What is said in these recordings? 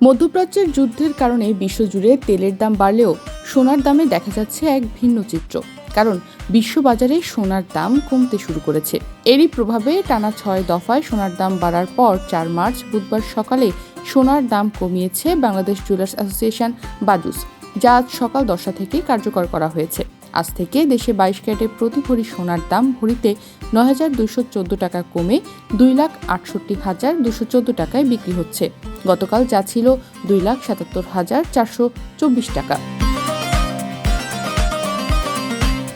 মধ্যপ্রাচ্যের যুদ্ধের কারণে বিশ্বজুড়ে তেলের দাম বাড়লেও সোনার দামে দেখা যাচ্ছে এক ভিন্ন চিত্র। কারণ বিশ্ববাজারে সোনার দাম কমতে শুরু করেছে। এরই প্রভাবে টানা ৬ দফায় সোনার দাম বাড়ার পর ৪ মার্চ বুধবার সকালে সোনার দাম কমিয়েছে বাংলাদেশ জুয়েলার্স অ্যাসোসিয়েশন বাজুস, যা আজ সকাল ১০টা থেকে কার্যকর করা হয়েছে। আজ থেকে দেশে ২২ ক্যারেটের প্রতি ভরি সোনার দাম ভরিতে ৯,২১৪ টাকা কমে ২,৬৮,২১৪ টাকায় বিক্রি হচ্ছে। গতকাল যা ছিল ২,৭৭,৪২৪ টাকা।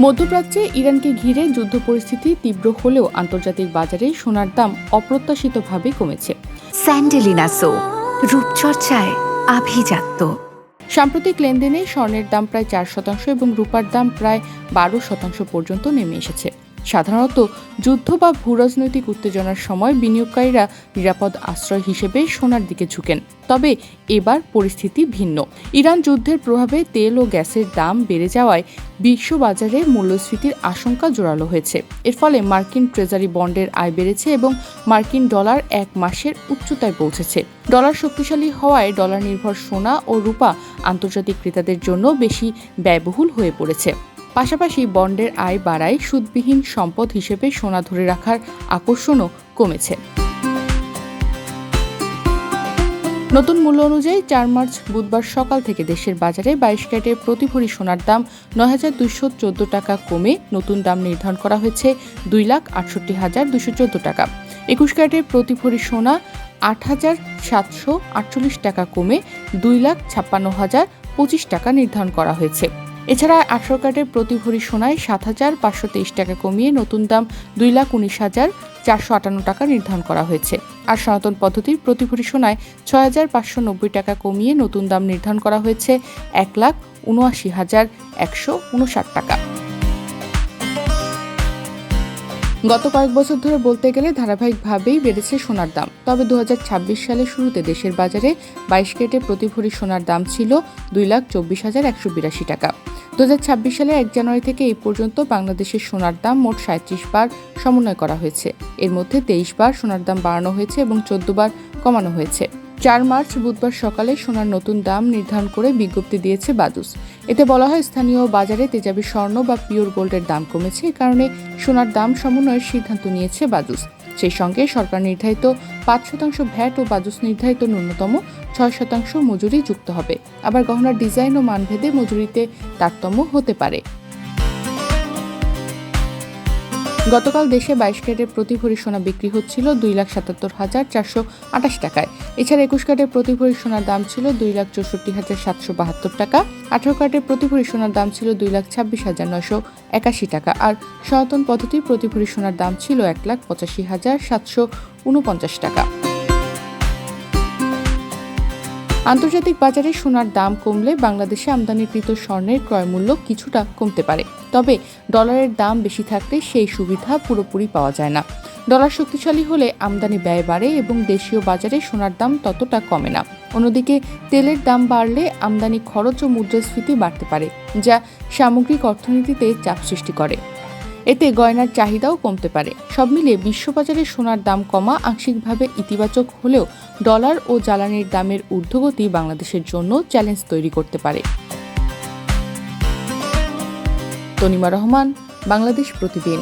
মধ্যপ্রাচ্যে ইরানকে ঘিরে যুদ্ধ পরিস্থিতি তীব্র হলেও আন্তর্জাতিক বাজারে সোনার দাম অপ্রত্যাশিতভাবে কমেছে। স্যান্ডেলিনা সো, রূপচর্চায় আভিজাত্য। সাম্প্রতিক লেনদেনে স্বর্ণের দাম প্রায় ৪% এবং রূপার দাম প্রায় ১২% পর্যন্ত নেমে এসেছে। সাধারণত যুদ্ধ বা ভূরাজনৈতিক উত্তেজনার সময় বিনিয়োগকারীরা নিরাপদ আশ্রয় হিসেবে সোনার দিকে ঝুঁকেন। তবে এবার পরিস্থিতি ভিন্ন। ইরান যুদ্ধের প্রভাবে তেল ও গ্যাসের দাম বেড়ে যাওয়ায় বিশ্ববাজারে মূল্যস্ফীতির আশঙ্কা জোরালো হয়েছে। এর ফলে মার্কিন ট্রেজারি বন্ডের আয় বেড়েছে এবং মার্কিন ডলার এক মাসের উচ্চতায় পৌঁছেছে। ডলার শক্তিশালী হওয়ায় ডলার নির্ভর সোনা ও রূপা আন্তর্জাতিক ক্রেতাদের জন্য বেশি ব্যয়বহুল হয়ে পড়েছে। পাশাপাশি বন্ডের আয় বাড়ায় সুদবিহীন সম্পদ হিসেবে সোনা ধরে রাখার আকর্ষণও কমেছে। নতুন মূল্য অনুযায়ী ৪ মার্চ বুধবার সকাল থেকে দেশের বাজারে ২২ ক্যারেটের প্রতি ভরি সোনার দাম ৯,২১৪ টাকা কমে নতুন দাম নির্ধারণ করা হয়েছে ২,৬৮,২১৪ টাকা। ২১ ক্যারেটের প্রতি ভরি সোনা ৮,৭৪৮ টাকা কমে ২,৫৬,০২৫ টাকা নির্ধারণ করা হয়েছে। এছাড়া ১৮ ক্যারেটের প্রতি ভরি সোনায় ৭,৫২৩ টাকা কমিয়ে নতুন দাম ২,১৯,৪৫৮ টাকা নির্ধারণ করা হয়েছে। আর সনাতন পদ্ধতির প্রতি ভরি সোনায় ৬,৫৯০ টাকা কমিয়ে নতুন দাম নির্ধারণ করা হয়েছে ১,৭৯,১৫৯ টাকা। গত কয়েক বছর ধরে বলতে গেলে ধারাবাহিকভাবেই বেড়েছে সোনার দাম। তবে ২০২৬ সালের শুরুতে দেশের বাজারে ২২ ক্যারেটের প্রতি ভরি সোনার দাম ছিল ২,২৪,১৮২ টাকা। ২০২৬ সালের ১ জানুয়ারি থেকে এই পর্যন্ত বাংলাদেশের সোনার দাম মোট ৩৭ বার সমন্বয় করা হয়েছে। এর মধ্যে ২৩ বার সোনার দাম বাড়ানো হয়েছে এবং ১৪ বার কমানো হয়েছে। ৪ মার্চ বুধবার সকালে সোনার নতুন দাম নির্ধারণ করে বিজ্ঞপ্তি দিয়েছে বাজুস। এতে বলা হয়, স্থানীয় বাজারে তেজাবি স্বর্ণ বা পিওর গোল্ডের দাম কমেছে। এ কারণে সোনার দাম সমন্বয়ের সিদ্ধান্ত নিয়েছে বাজুস। সেই সঙ্গে সরকার নির্ধারিত ৫% ভ্যাট ও বাজুস নির্ধারিত ন্যূনতম ৬% মজুরি যুক্ত হবে। আবার গহনার ডিজাইন ও মানভেদে মজুরিতে তারতম্য হতে পারে। গতকাল দেশে ২২ ক্যারেটের প্রতি ভরি সোনা বিক্রি হচ্ছিল ২,৭৭,৪২৮ টাকায়। এছাড়া ২১ ক্যারেটের প্রতি ভরি সোনার দাম ছিল ২,৬৪,৭৭২ টাকা। ১৮ ক্যারেটের প্রতি ভরি সোনার দাম ছিল ২,২৬,৯৮১ টাকা। আর সনাতন পদ্ধতির প্রতি ভরি সোনার দাম ছিল ১,৮৫,৭৪৯ টাকা। আন্তর্জাতিক বাজারে সোনার দাম কমলে বাংলাদেশে আমদানিকৃত স্বর্ণের ক্রয়মূল্য কিছুটা কমতে পারে। তবে ডলারের দাম বেশি থাকলে সেই সুবিধা পুরোপুরি পাওয়া যায় না। ডলার শক্তিশালী হলে আমদানি ব্যয় বাড়ে এবং দেশীয় বাজারে সোনার দাম ততটা কমে না। অন্যদিকে তেলের দাম বাড়লে আমদানি খরচ ও মুদ্রাস্ফীতি বাড়তে পারে, যা সামগ্রিক অর্থনীতিতে চাপ সৃষ্টি করে। এতে গয়নার চাহিদাও কমতে পারে। সব মিলিয়ে বিশ্ববাজারে সোনার দাম কমা আংশিকভাবে ইতিবাচক হলেও ডলার ও জ্বালানির দামের ঊর্ধ্বগতি বাংলাদেশের জন্য চ্যালেঞ্জ তৈরি করতে পারে। তনিমা রহমান, বাংলাদেশ প্রতিদিন।